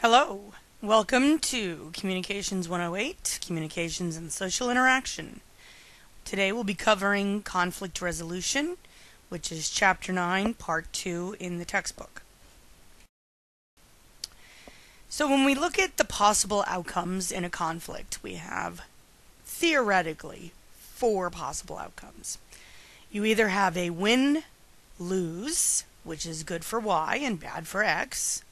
Hello, welcome to Communications 108, Communications and Social Interaction. Today we'll be covering conflict resolution, which is Chapter 9, Part 2 in the textbook. So when we look at the possible outcomes in a conflict, we have theoretically 4 possible outcomes. You either have a win-lose, which is good for Y and bad for X,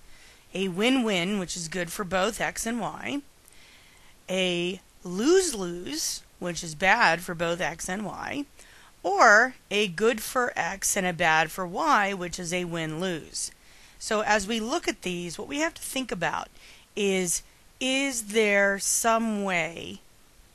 a win-win, which is good for both X and Y, a lose-lose, which is bad for both X and Y, or a good for X and a bad for Y, which is a win-lose. So as we look at these, what we have to think about is there some way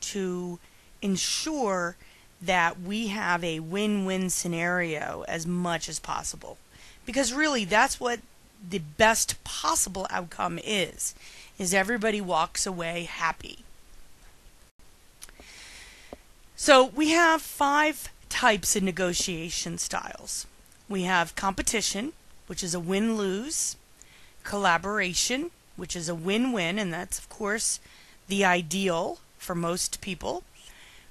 to ensure that we have a win-win scenario as much as possible? Because really, that's what the best possible outcome is everybody walks away happy. So we have 5 types of negotiation styles. We have competition, which is a win-lose, collaboration, which is a win-win, and that's of course the ideal for most people,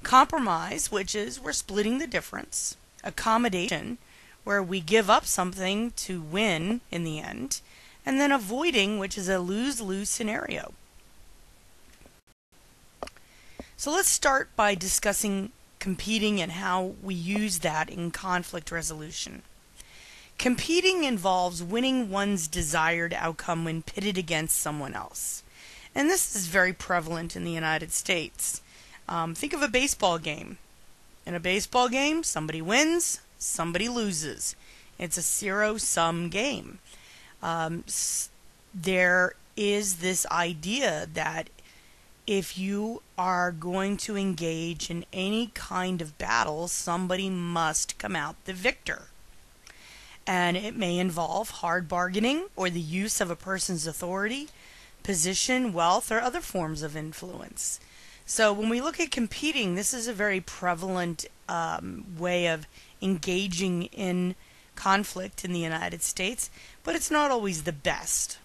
compromise, which is we're splitting the difference, accommodation, where we give up something to win in the end, and then avoiding, which is a lose-lose scenario. So let's start by discussing competing and how we use that in conflict resolution. Competing involves winning one's desired outcome when pitted against someone else. And this is very prevalent in the United States. Think of a baseball game. In a baseball game, somebody wins, somebody loses. It's a zero-sum game. There is this idea that if you are going to engage in any kind of battle, somebody must come out the victor. And it may involve hard bargaining or the use of a person's authority, position, wealth, or other forms of influence. So when we look at competing, this is a very prevalent way of engaging in conflict in the United States, but it's not always the best.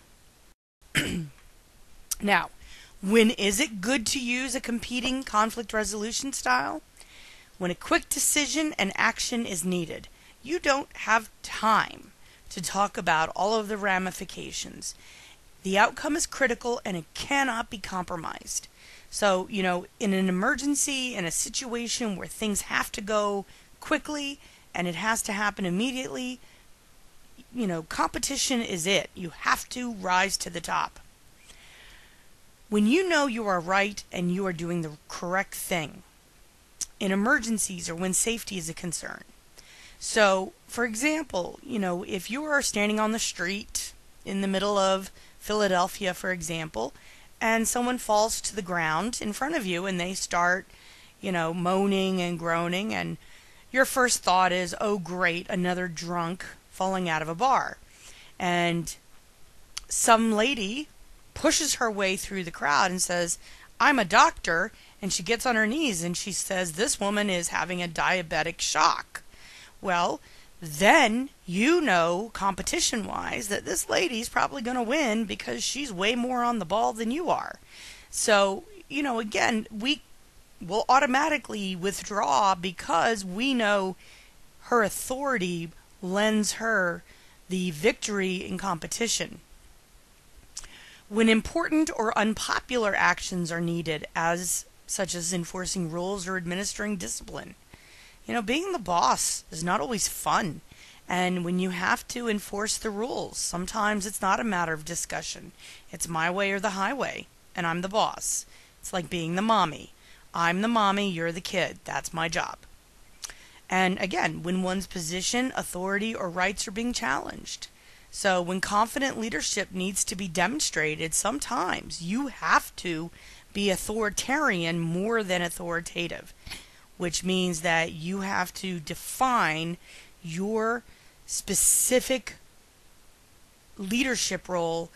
Now, when is it good to use a competing conflict resolution style? When a quick decision and action is needed. You don't have time to talk about all of the ramifications. The outcome is critical and it cannot be compromised. So, in an emergency, in a situation where things have to go quickly and it has to happen immediately, competition is it. You have to rise to the top. When you know you are right and you are doing the correct thing, in emergencies or when safety is a concern. So, for example, if you are standing on the street in the middle of Philadelphia, for example, and someone falls to the ground in front of you and they start, moaning and groaning, and your first thought is, oh great, another drunk falling out of a bar. And some lady pushes her way through the crowd and says, I'm a doctor, and she gets on her knees and she says, this woman is having a diabetic shock. Well, then competition-wise, that this lady's probably going to win because she's way more on the ball than you are. So, again, we will automatically withdraw because we know her authority lends her the victory in competition. When important or unpopular actions are needed, such as enforcing rules or administering discipline, being the boss is not always fun. And when you have to enforce the rules, sometimes it's not a matter of discussion. It's my way or the highway, and I'm the boss. It's like being the mommy. I'm the mommy, you're the kid. That's my job. And again, when one's position, authority, or rights are being challenged. So when confident leadership needs to be demonstrated, sometimes you have to be authoritarian more than authoritative, which means that you have to define your specific leadership role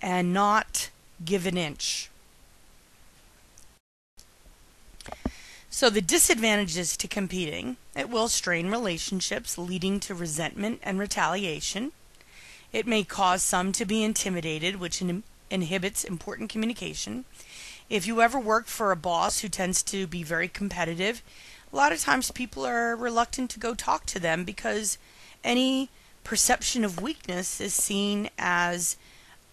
and not give an inch. So the disadvantages to competing: it will strain relationships, leading to resentment and retaliation. It may cause some to be intimidated, which inhibits important communication. If you ever worked for a boss who tends to be very competitive, a lot of times people are reluctant to go talk to them because any perception of weakness is seen as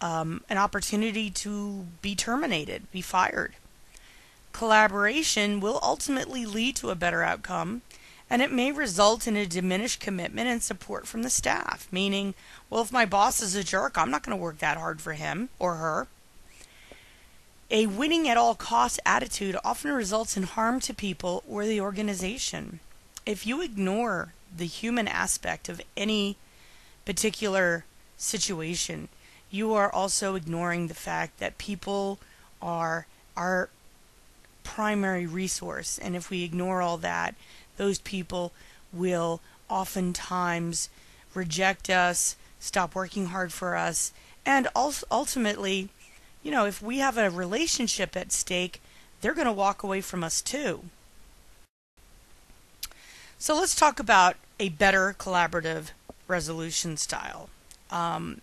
an opportunity to be terminated, be fired. Collaboration will ultimately lead to a better outcome, and it may result in a diminished commitment and support from the staff, meaning, well, if my boss is a jerk, I'm not going to work that hard for him or her. A winning at all costs attitude often results in harm to people or the organization. If you ignore the human aspect of any particular situation, you are also ignoring the fact that people are our primary resource. And if we ignore all that, those people will oftentimes reject us, stop working hard for us, and ultimately, if we have a relationship at stake, they're going to walk away from us too. So let's talk about a better collaborative resolution style.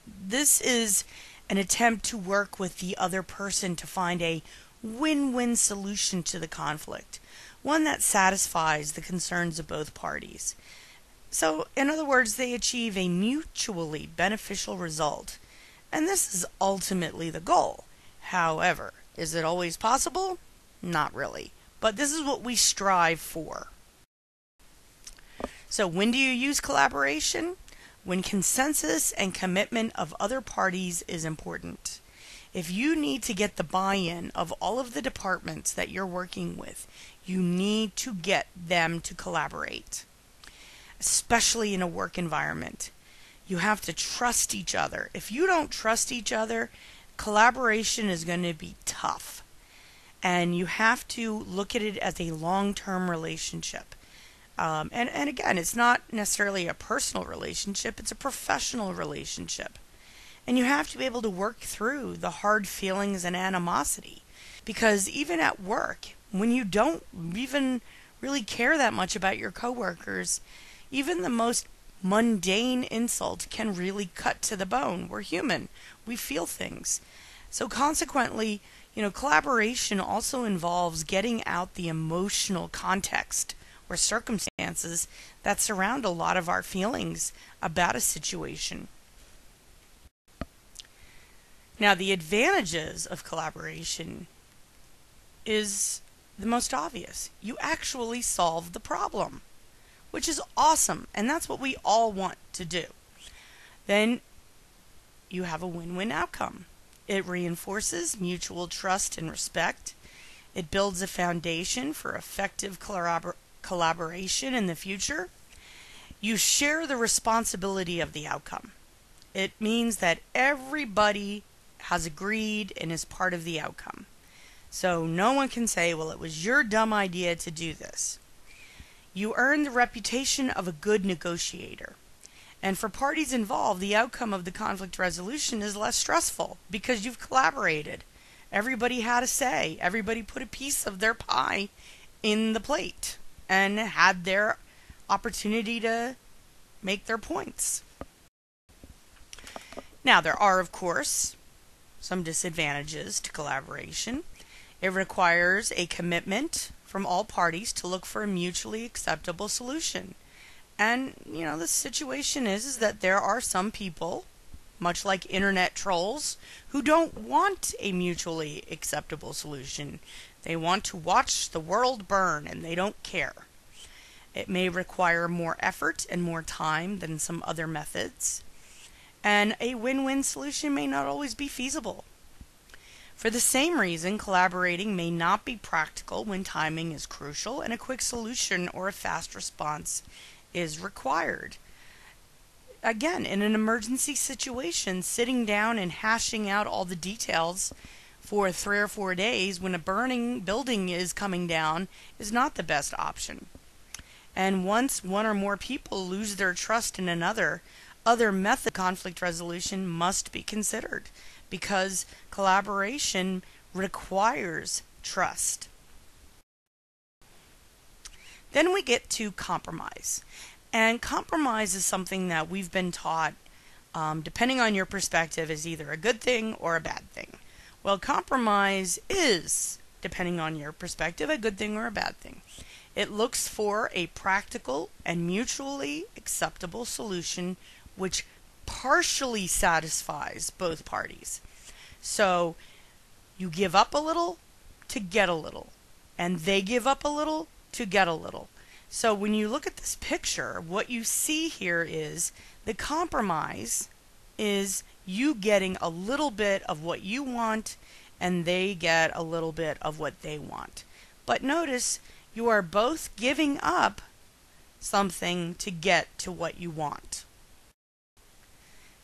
This is an attempt to work with the other person to find a win-win solution to the conflict, one that satisfies the concerns of both parties. So, in other words, they achieve a mutually beneficial result, and this is ultimately the goal. However, is it always possible? Not really, but this is what we strive for. So, when do you use collaboration? When consensus and commitment of other parties is important. If you need to get the buy-in of all of the departments that you're working with, you need to get them to collaborate, especially in a work environment. You have to trust each other. If you don't trust each other, collaboration is going to be tough. And you have to look at it as a long-term relationship. And again, it's not necessarily a personal relationship, it's a professional relationship. And you have to be able to work through the hard feelings and animosity. Because even at work, when you don't even really care that much about your coworkers, even the most mundane insult can really cut to the bone. We're human. We feel things. So consequently, collaboration also involves getting out the emotional context or circumstances that surround a lot of our feelings about a situation. Now, the advantages of collaboration is the most obvious. You actually solve the problem, which is awesome, and that's what we all want to do. Then you have a win-win outcome. It reinforces mutual trust and respect. It builds a foundation for effective collaboration in the future. You share the responsibility of the outcome. It means that everybody has agreed and is part of the outcome. So no one can say, well, it was your dumb idea to do this. You earn the reputation of a good negotiator. And for parties involved, the outcome of the conflict resolution is less stressful because you've collaborated. Everybody had a say. Everybody put a piece of their pie in the plate and had their opportunity to make their points. Now, there are, of course, some disadvantages to collaboration. It requires a commitment from all parties to look for a mutually acceptable solution. And, the situation is that there are some people, much like internet trolls, who don't want a mutually acceptable solution. They want to watch the world burn and they don't care. It may require more effort and more time than some other methods. And a win-win solution may not always be feasible. For the same reason, collaborating may not be practical when timing is crucial and a quick solution or a fast response is required. Again, in an emergency situation, sitting down and hashing out all the details for 3 or 4 days when a burning building is coming down is not the best option. And once one or more people lose their trust in another, other method of conflict resolution must be considered because collaboration requires trust. Then we get to compromise. And compromise is something that we've been taught, depending on your perspective, is either a good thing or a bad thing. Well, compromise is, depending on your perspective, a good thing or a bad thing. It looks for a practical and mutually acceptable solution which partially satisfies both parties. So you give up a little to get a little, and they give up a little to get a little. So when you look at this picture, what you see here is the compromise is you getting a little bit of what you want, and they get a little bit of what they want. But notice you are both giving up something to get to what you want.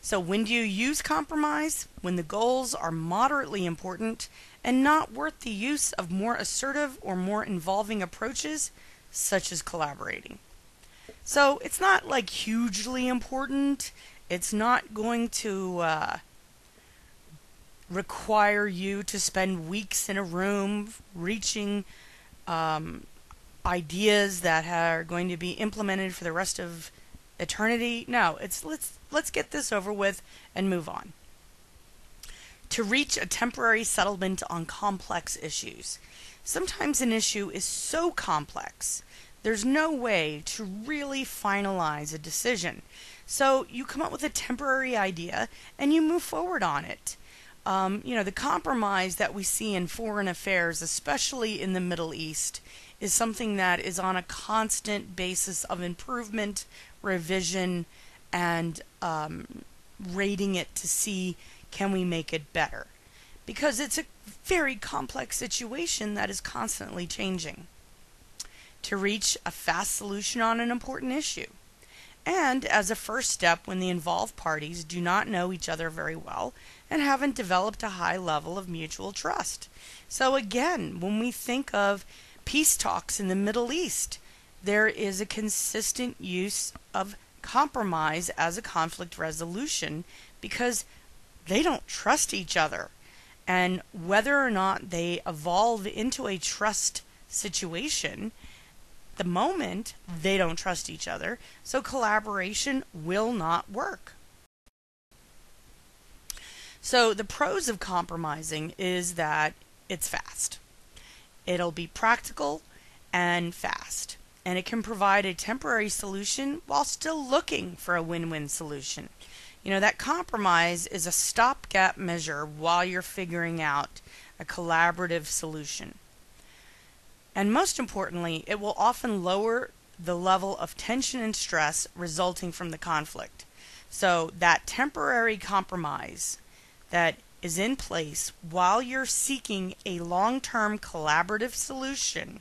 So when do you use compromise? When the goals are moderately important and not worth the use of more assertive or more involving approaches, such as collaborating. So it's not like hugely important. It's not going to require you to spend weeks in a room reaching ideas that are going to be implemented for the rest of eternity. No, it's let's get this over with and move on. To reach a temporary settlement on complex issues. Sometimes an issue is so complex, there's no way to really finalize a decision. So you come up with a temporary idea and you move forward on it. The compromise that we see in foreign affairs, especially in the Middle East, is something that is on a constant basis of improvement, revision, and rating it to see can we make it better. Because it's a very complex situation that is constantly changing. To reach a fast solution on an important issue. And as a first step when the involved parties do not know each other very well and haven't developed a high level of mutual trust. So again, when we think of peace talks in the Middle East, there is a consistent use of compromise as a conflict resolution because they don't trust each other. And whether or not they evolve into a trust situation, the moment they don't trust each other, so collaboration will not work. So the pros of compromising is that it's fast. It'll be practical and fast, and it can provide a temporary solution while still looking for a win-win solution. That compromise is a stopgap measure while you're figuring out a collaborative solution. And most importantly, it will often lower the level of tension and stress resulting from the conflict. So that temporary compromise that is in place while you're seeking a long-term collaborative solution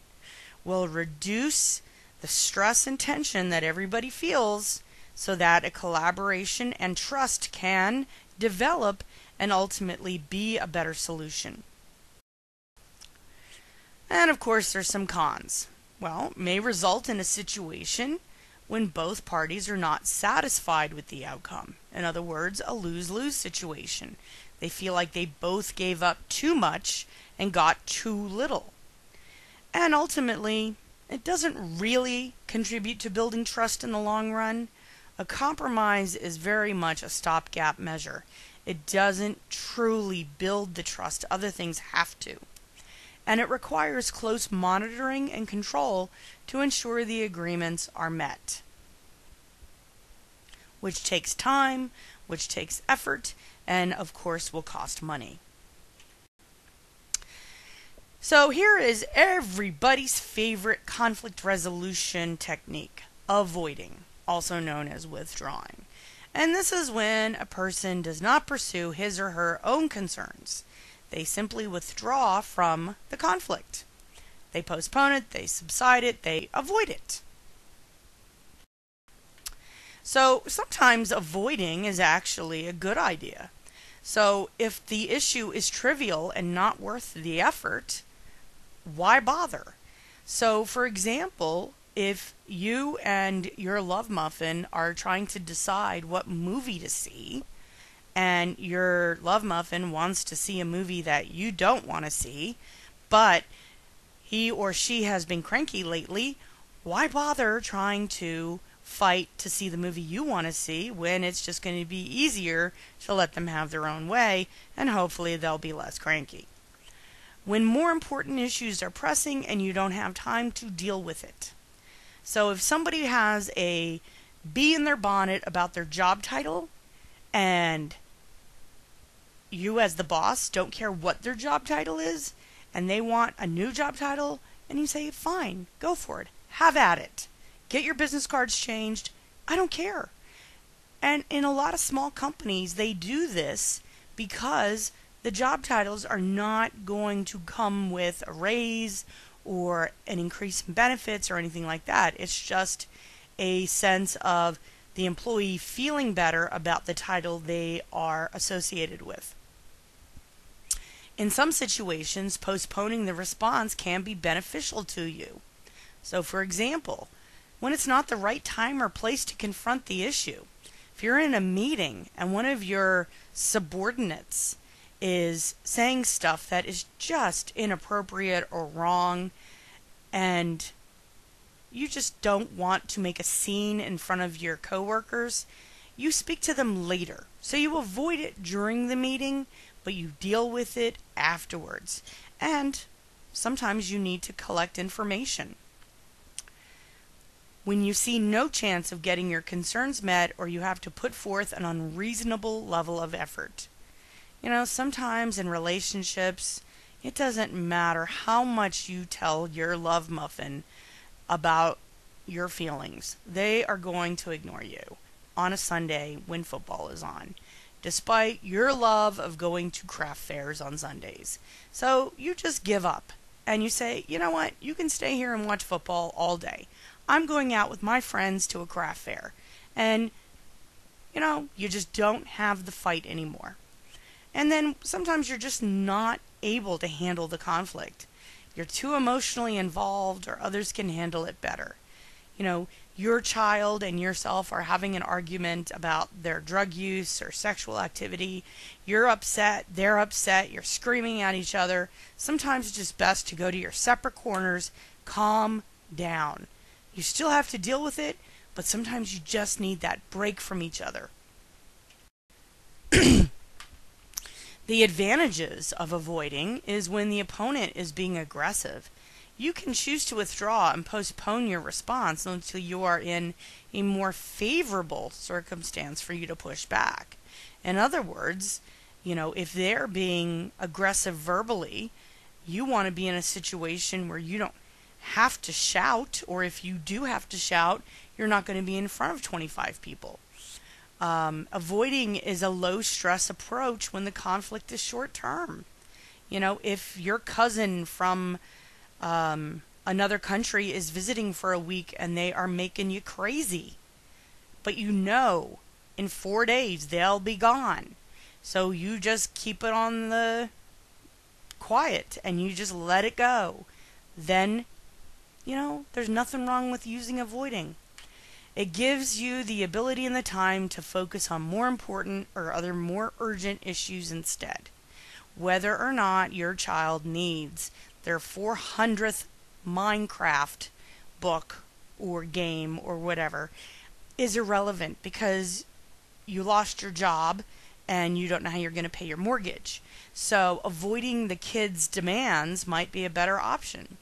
will reduce the stress and tension that everybody feels so that a collaboration and trust can develop and ultimately be a better solution. And of course there's some cons. Well, it may result in a situation when both parties are not satisfied with the outcome. In other words, a lose-lose situation. They feel like they both gave up too much and got too little. And ultimately, it doesn't really contribute to building trust in the long run. A compromise is very much a stopgap measure. It doesn't truly build the trust. Other things have to. And it requires close monitoring and control to ensure the agreements are met, which takes time, which takes effort, and of course will cost money. So here is everybody's favorite conflict resolution technique, avoiding, also known as withdrawing. And this is when a person does not pursue his or her own concerns. They simply withdraw from the conflict. They postpone it, they subside it, they avoid it. So sometimes avoiding is actually a good idea. So if the issue is trivial and not worth the effort, why bother? So for example, if you and your love muffin are trying to decide what movie to see, and your love muffin wants to see a movie that you don't want to see, but he or she has been cranky lately, why bother trying to fight to see the movie you want to see when it's just going to be easier to let them have their own way, and hopefully they'll be less cranky. When more important issues are pressing and you don't have time to deal with it. So if somebody has a bee in their bonnet about their job title, and you as the boss don't care what their job title is, and they want a new job title, and you say, fine, go for it. Have at it. Get your business cards changed. I don't care. And in a lot of small companies, they do this because the job titles are not going to come with a raise or an increase in benefits or anything like that. It's just a sense of the employee feeling better about the title they are associated with. In some situations, postponing the response can be beneficial to you. So, for example, when it's not the right time or place to confront the issue, if you're in a meeting and one of your subordinates is saying stuff that is just inappropriate or wrong, and you just don't want to make a scene in front of your coworkers, you speak to them later. So you avoid it during the meeting, but you deal with it afterwards. And sometimes you need to collect information. When you see no chance of getting your concerns met, or you have to put forth an unreasonable level of effort. Sometimes in relationships, it doesn't matter how much you tell your love muffin about your feelings. They are going to ignore you on a Sunday when football is on, despite your love of going to craft fairs on Sundays. So you just give up and you say, you know what, you can stay here and watch football all day. I'm going out with my friends to a craft fair. And, you just don't have the fight anymore. And then sometimes you're just not able to handle the conflict. You're too emotionally involved, or others can handle it better. Your child and yourself are having an argument about their drug use or sexual activity. You're upset, they're upset, you're screaming at each other. Sometimes it's just best to go to your separate corners, calm down. You still have to deal with it, but sometimes you just need that break from each other. The advantages of avoiding is when the opponent is being aggressive. You can choose to withdraw and postpone your response until you are in a more favorable circumstance for you to push back. In other words, if they're being aggressive verbally, you want to be in a situation where you don't have to shout, or if you do have to shout, you're not going to be in front of 25 people. Avoiding is a low-stress approach when the conflict is short-term. If your cousin from another country is visiting for a week and they are making you crazy, but in 4 days they'll be gone. So you just keep it on the quiet and you just let it go. Then, there's nothing wrong with using avoiding. It gives you the ability and the time to focus on more important or other more urgent issues instead. Whether or not your child needs their 400th Minecraft book or game or whatever is irrelevant, because you lost your job and you don't know how you're going to pay your mortgage. So avoiding the kids' demands might be a better option.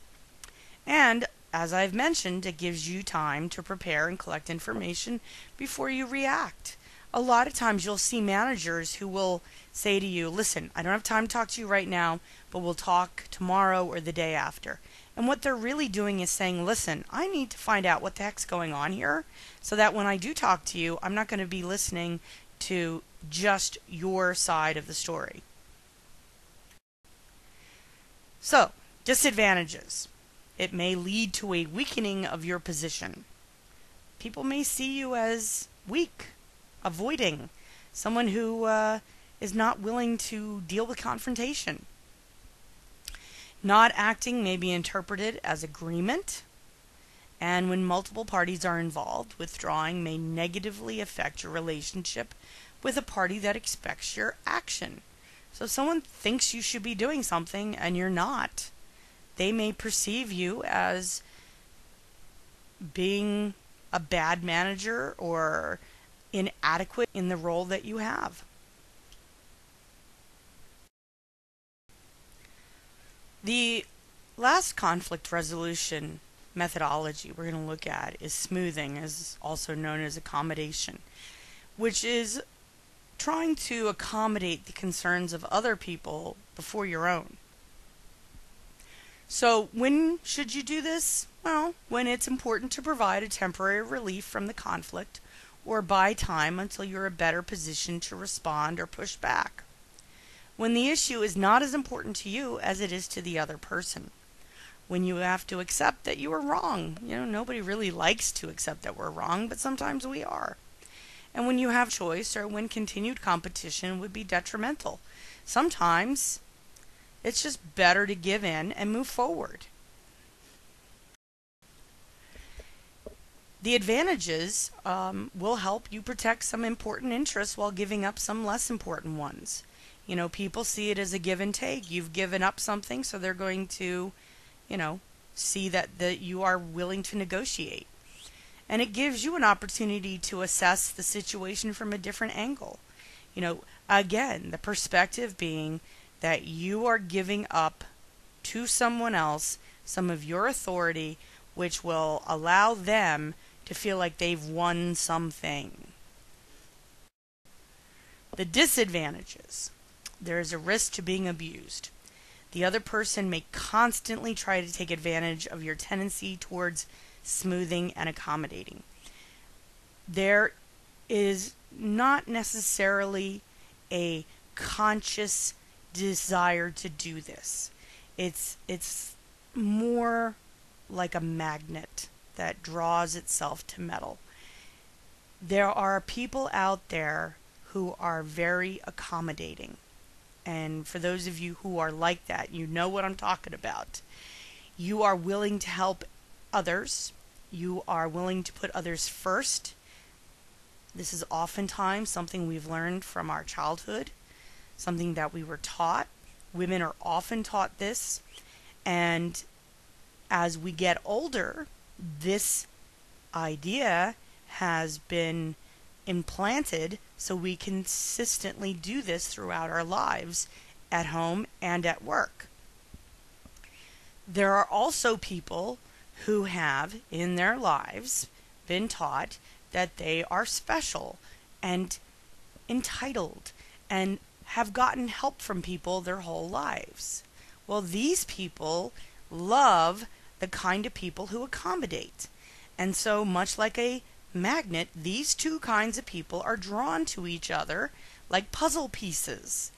And as I've mentioned, it gives you time to prepare and collect information before you react. A lot of times you'll see managers who will say to you, listen, I don't have time to talk to you right now, but we'll talk tomorrow or the day after. And what they're really doing is saying, listen, I need to find out what the heck's going on here, so that when I do talk to you, I'm not going to be listening to just your side of the story. So, disadvantages. It may lead to a weakening of your position. People may see you as weak, avoiding, someone who is not willing to deal with confrontation. Not acting may be interpreted as agreement, and when multiple parties are involved, withdrawing may negatively affect your relationship with a party that expects your action. So if someone thinks you should be doing something and you're not, they may perceive you as being a bad manager or inadequate in the role that you have. The last conflict resolution methodology we're going to look at is smoothing, is also known as accommodation, which is trying to accommodate the concerns of other people before your own. So when should you do this? Well, when it's important to provide a temporary relief from the conflict or buy time until you're in a better position to respond or push back. When the issue is not as important to you as it is to the other person. When you have to accept that you are wrong. Nobody really likes to accept that we're wrong, but sometimes we are. And when you have choice or when continued competition would be detrimental. Sometimes it's just better to give in and move forward. The advantages will help you protect some important interests while giving up some less important ones. People see it as a give and take. You've given up something, so they're going to, see that you are willing to negotiate. And it gives you an opportunity to assess the situation from a different angle. Again, the perspective being that you are giving up to someone else some of your authority, which will allow them to feel like they've won something. The disadvantages. There is a risk to being abused. The other person may constantly try to take advantage of your tendency towards smoothing and accommodating. There is not necessarily a conscious desire to do this. It's more like a magnet that draws itself to metal. There are people out there who are very accommodating. And for those of you who are like that, you know what I'm talking about. You are willing to help others. You are willing to put others first. This is oftentimes something we've learned from our childhood, something that we were taught. Women are often taught this. And as we get older, this idea has been implanted so we consistently do this throughout our lives, at home and at work. There are also people who have in their lives been taught that they are special and entitled and have gotten help from people their whole lives. Well, these people love the kind of people who accommodate. And so much like a magnet, these two kinds of people are drawn to each other like puzzle pieces.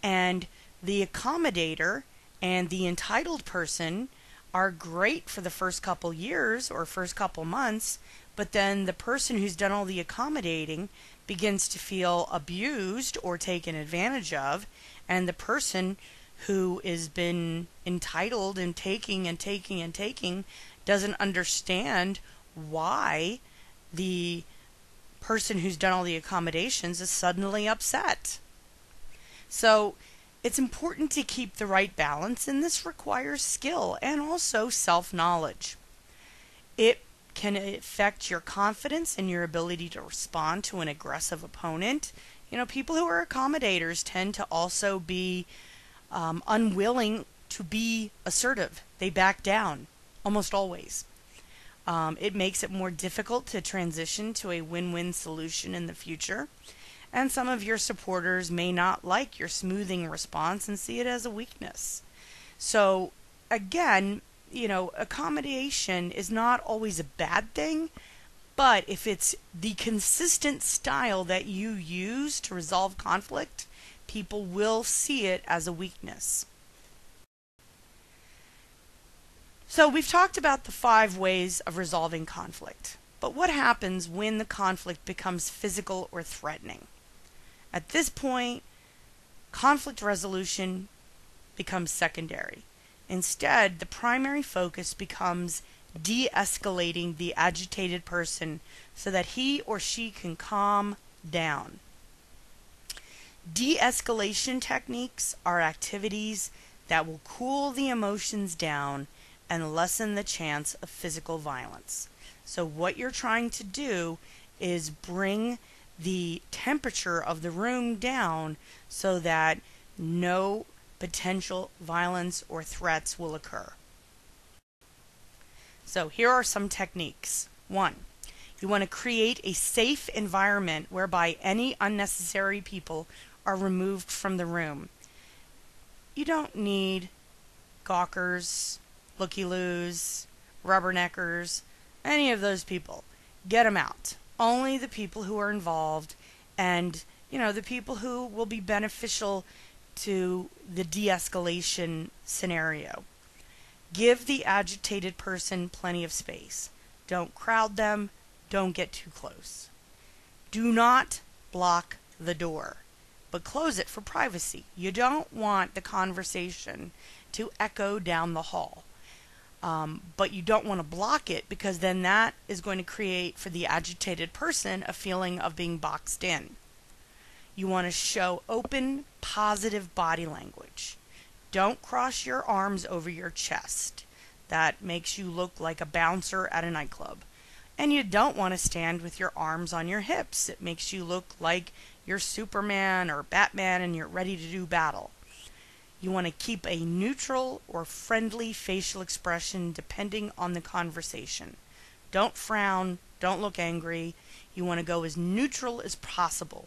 And the accommodator and the entitled person are great for the first couple years or first couple months, but then the person who's done all the accommodating begins to feel abused or taken advantage of, and the person who has been entitled and taking and taking and taking doesn't understand why the person who's done all the accommodations is suddenly upset. So it's important to keep the right balance, and this requires skill and also self-knowledge. It can affect your confidence and your ability to respond to an aggressive opponent. People who are accommodators tend to also be unwilling to be assertive. They back down, almost always. It makes it more difficult to transition to a win-win solution in the future. And some of your supporters may not like your smoothing response and see it as a weakness. So again, accommodation is not always a bad thing, but if it's the consistent style that you use to resolve conflict, people will see it as a weakness. So we've talked about the 5 ways of resolving conflict. But what happens when the conflict becomes physical or threatening? At this point, conflict resolution becomes secondary. Instead, the primary focus becomes de-escalating the agitated person so that he or she can calm down. De-escalation techniques are activities that will cool the emotions down and lessen the chance of physical violence. So what you're trying to do is bring the temperature of the room down so that no potential violence or threats will occur. So here are some techniques. 1. You want to create a safe environment whereby any unnecessary people are removed from the room. You don't need gawkers, looky-loos, rubberneckers, any of those people. Get them out. Only the people who are involved and, the people who will be beneficial to the de-escalation scenario. Give the agitated person plenty of space. Don't crowd them. Don't get too close. Do not block the door, but close it for privacy. You don't want the conversation to echo down the hall. But you don't want to block it, because then that is going to create for the agitated person a feeling of being boxed in. You want to show open, positive body language. Don't cross your arms over your chest. That makes you look like a bouncer at a nightclub. And you don't want to stand with your arms on your hips. It makes you look like you're Superman or Batman and you're ready to do battle. You want to keep a neutral or friendly facial expression depending on the conversation. Don't frown. Don't look angry. You want to go as neutral as possible.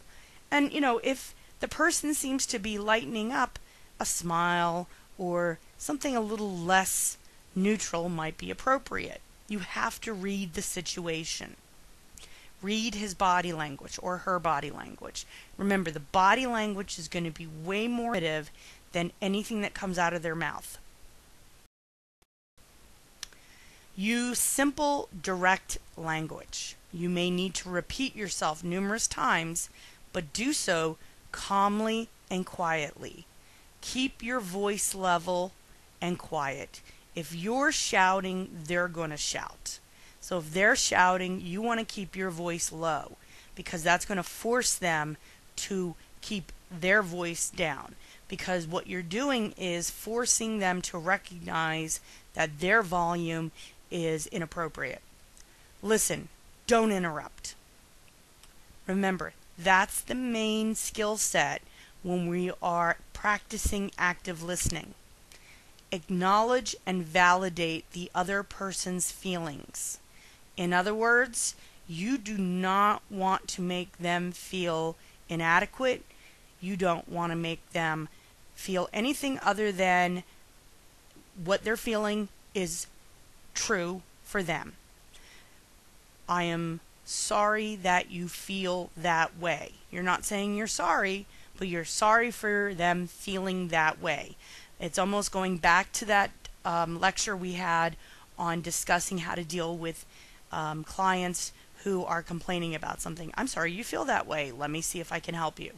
And, if the person seems to be lightening up, a smile or something a little less neutral might be appropriate. You have to read the situation. Read his body language or her body language. Remember, the body language is going to be way more informative than anything that comes out of their mouth. Use simple, direct language. You may need to repeat yourself numerous times, but do so calmly and quietly. Keep your voice level and quiet. If you're shouting, they're going to shout. So if they're shouting, you want to keep your voice low, because that's going to force them to keep their voice down. Because what you're doing is forcing them to recognize that their volume is inappropriate. Listen, don't interrupt. Remember, that's the main skill set when we are practicing active listening. Acknowledge and validate the other person's feelings. In other words, you do not want to make them feel inadequate. You don't want to make them feel anything other than what they're feeling is true for them. I am sorry that you feel that way. You're not saying you're sorry, but you're sorry for them feeling that way. It's almost going back to that lecture we had on discussing how to deal with clients who are complaining about something. I'm sorry you feel that way. Let me see if I can help you.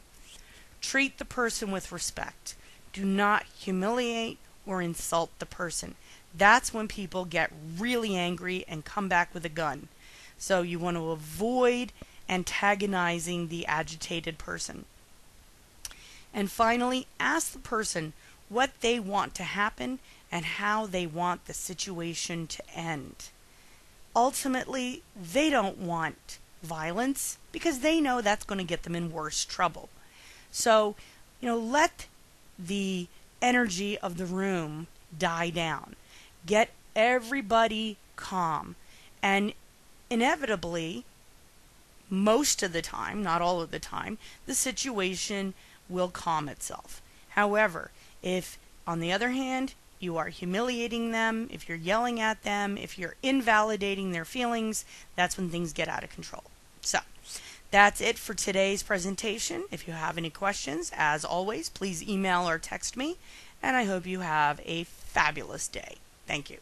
Treat the person with respect. Do not humiliate or insult the person. That's when people get really angry and come back with a gun. So you want to avoid antagonizing the agitated person. And finally, ask the person what they want to happen and how they want the situation to end. Ultimately, they don't want violence because they know that's going to get them in worse trouble. So, let the energy of the room die down. Get everybody calm. And inevitably, most of the time, not all of the time, the situation will calm itself. However, if, on the other hand, you are humiliating them, if you're yelling at them, if you're invalidating their feelings, that's when things get out of control. So, that's it for today's presentation. If you have any questions, as always, please email or text me, and I hope you have a fabulous day. Thank you.